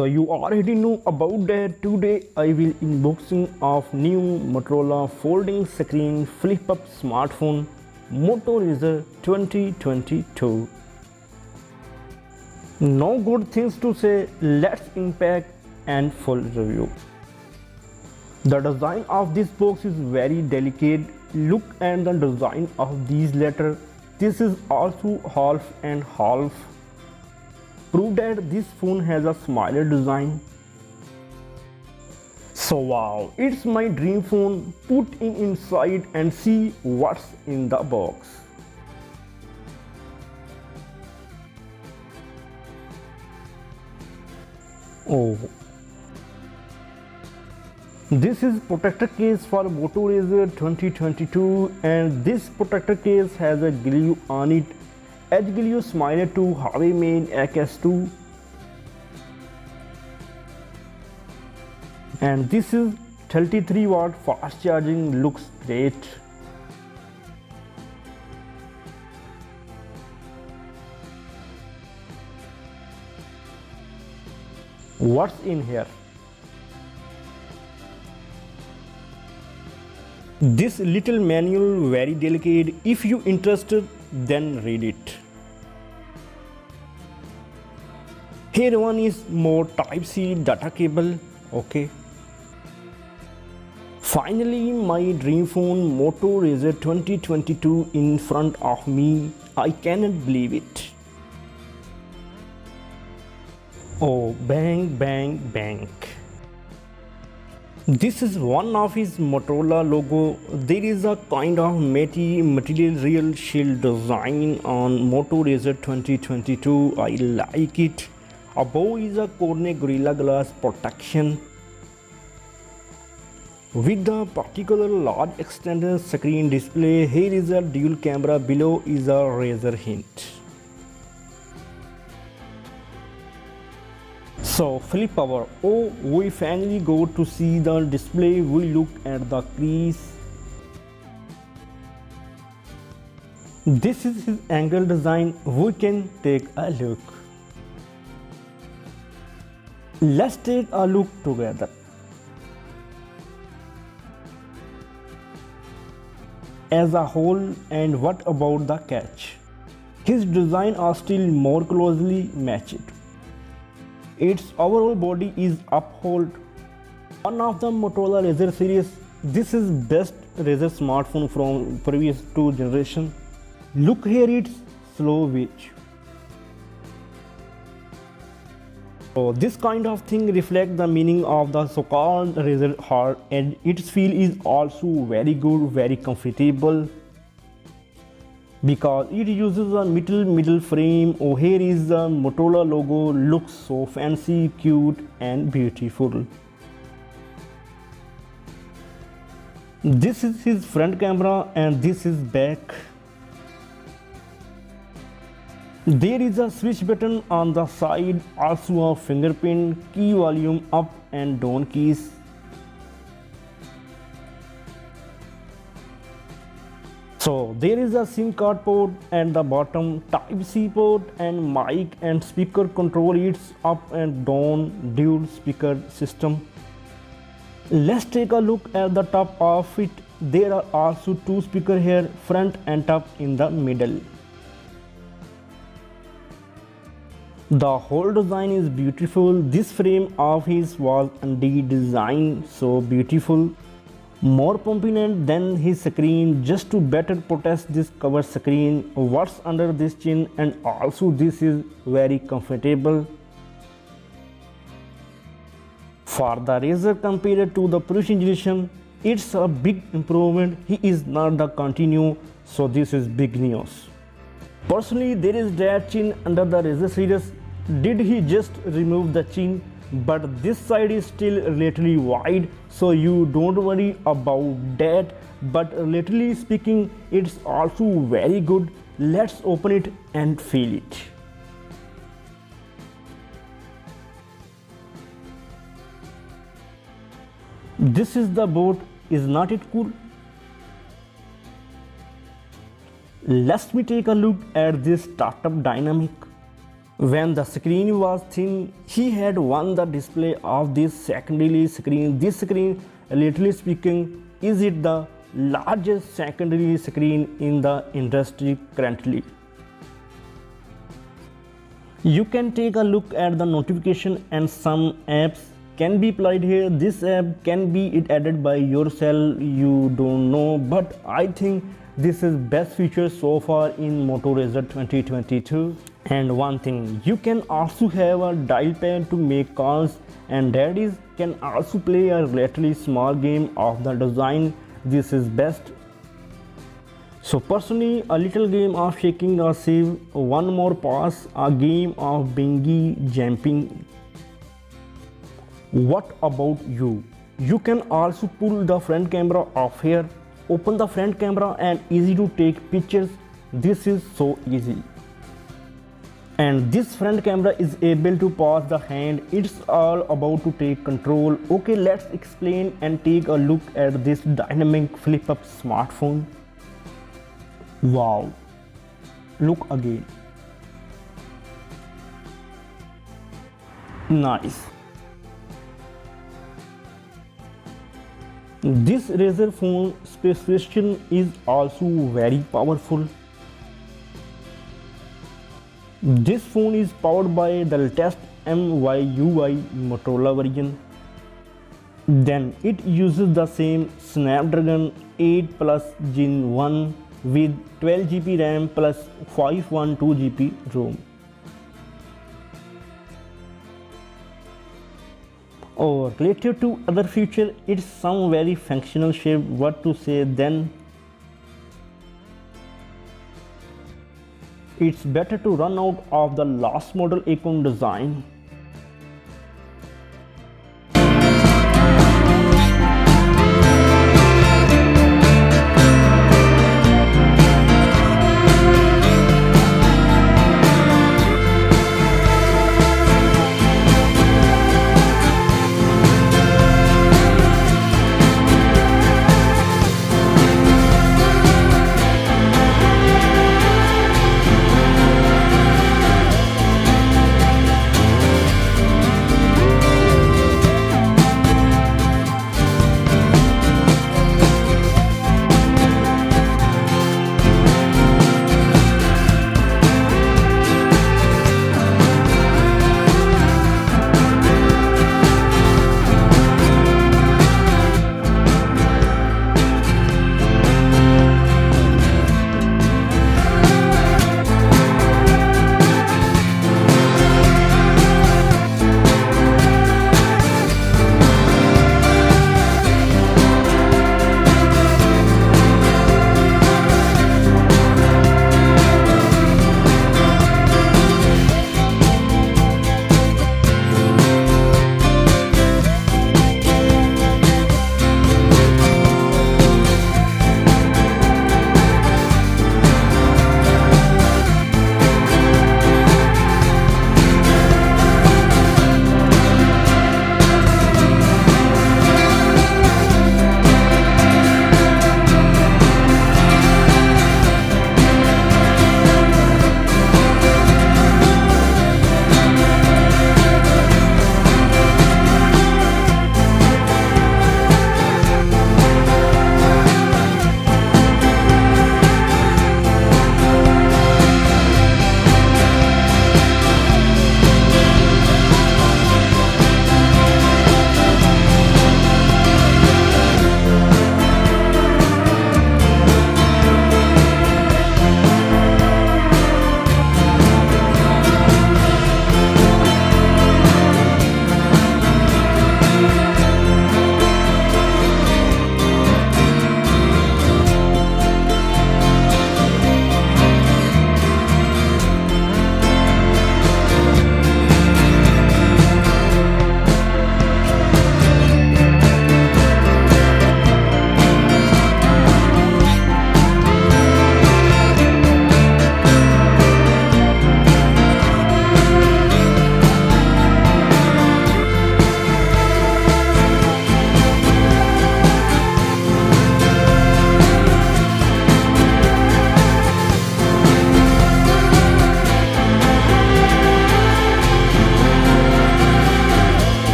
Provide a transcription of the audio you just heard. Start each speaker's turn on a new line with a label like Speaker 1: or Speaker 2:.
Speaker 1: So you already know about that. Today I will unboxing of new Motorola folding screen flip up smartphone Moto Razr 2022. No good things to say, let's unpack and full review. The design of this box is very delicate. Look at the design of these letters. This is also half and half. Prove that this phone has a smiler design. So wow, it's my dream phone. Put it inside and see what's in the box. Oh, this is protector case for Moto Razr 2022 and this protector case has a glue on it. Edge glue Smiler 2 Huawei made XS2 and this is 33 watt fast charging, looks great. What's in here? This little manual very delicate. If you interested, then read it. Here one is more Type-C data cable. Okay. Finally, my dream phone Moto Razr 2022 in front of me. I cannot believe it. Oh, bang, bang, bang. This is one of his Motorola logo. There is a kind of matty material real shield design on Moto Razr 2022. I like it. Above is a Corning Gorilla Glass protection. With the particular large extended screen display, here is a dual camera, below is a Razr hint. So flip power. Oh, we finally go to see the display. We look at the crease. This is his angle design. We can take a look. Let's take a look together. As a whole, and what about the catch? His design are still more closely matched. Its overall body is uphold. One of the Motorola Razr series. This is best Razr smartphone from previous two generation. Look here, it's slow switch. So this kind of thing reflects the meaning of the so-called Razr heart, and its feel is also very good, very comfortable. Because it uses a middle frame. Oh, here is the Motorola logo, looks so fancy, cute and beautiful. This is his front camera and this is back. There is a switch button on the side, also a fingerprint, key volume up and down keys. So there is a SIM card port at the bottom, Type-C port and mic and speaker control. It's up and down dual speaker system. Let's take a look at the top of it. There are also two speakers here, front and top in the middle. The whole design is beautiful. This frame of his was indeed designed so beautiful. More prominent than his screen, just to better protect this cover screen, what's under this chin, and also this is very comfortable. For the Razr compared to the previous generation, it's a big improvement. He is not the continue, so this is big news. Personally, there is that chin under the Razr series. Did he just remove the chin? But this side is still relatively wide, so you don't worry about that. But relatively speaking, it's also very good. Let's open it and feel it. This is the board. Is not it cool? Let me take a look at this startup dynamic. When the screen was thin, he had won the display of this secondary screen. This screen, literally speaking, is it the largest secondary screen in the industry currently. You can take a look at the notification and some apps can be applied here. This app can be added by yourself, you don't know, but I think this is best feature so far in Moto Razr 2022. And one thing, you can also have a dial pad to make calls, and that is can also play a relatively small game of the design. This is best. So personally, a little game of shaking a sieve, one more pass, a game of bingy jumping. What about you? You can also pull the front camera off here, open the front camera and easy to take pictures. This is so easy. And this front camera is able to pass the hand. It's all about to take control. Okay, let's explain and take a look at this dynamic flip up smartphone. Wow, look again. Nice. This Razr phone specification is also very powerful. This phone is powered by the latest MYUI Motorola version. Then it uses the same Snapdragon 8 Plus Gen 1 with 12GB RAM plus 512GB ROM. Or related to other feature, it's some very functional shape. What to say then? It's better to run out of the last model icon design.